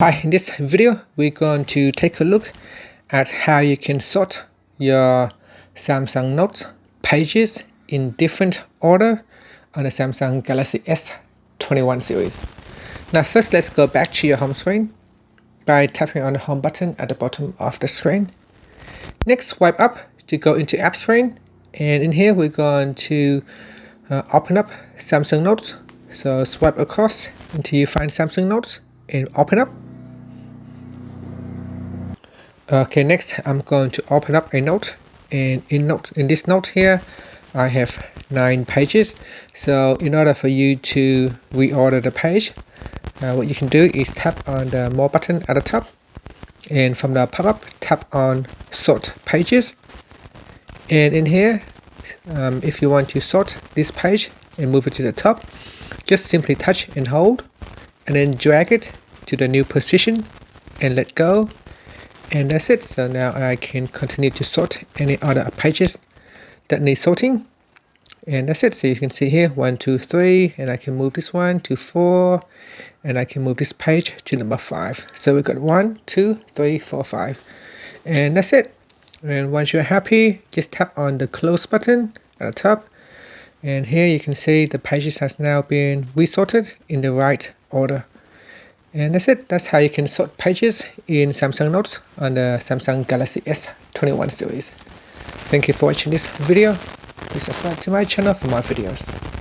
Hi, in this video we're going to take a look at how you can sort your Samsung Note pages in different order on the Samsung Galaxy S21 series. Now first, let's go back to your home screen by tapping on the home button at the bottom of the screen. Next, swipe up to go into app screen, and in here we're going to open up Samsung Notes. So swipe across until you find Samsung Notes and open up. Okay, next I'm going to open up a note, and in this note here I have 9 pages. So in order for you to reorder the page, what you can do is tap on the more button at the top, and from the pop-up tap on sort pages, and in here if you want to sort this page and move it to the top, just simply touch and hold and then drag it to the new position and let go. And that's it. So now I can continue to sort any other pages that need sorting. And that's it. So you can see here 1, 2, 3, and I can move this one to 4, and I can move this page to number 5. So we've got 1, 2, 3, 4, 5, and that's it. And once you're happy, just tap on the close button at the top, and here you can see the pages has now been resorted in the right order. And that's it. That's how you can sort pages in Samsung Notes on the Samsung Galaxy S21 series. Thank you for watching this video. Please subscribe to my channel for more videos.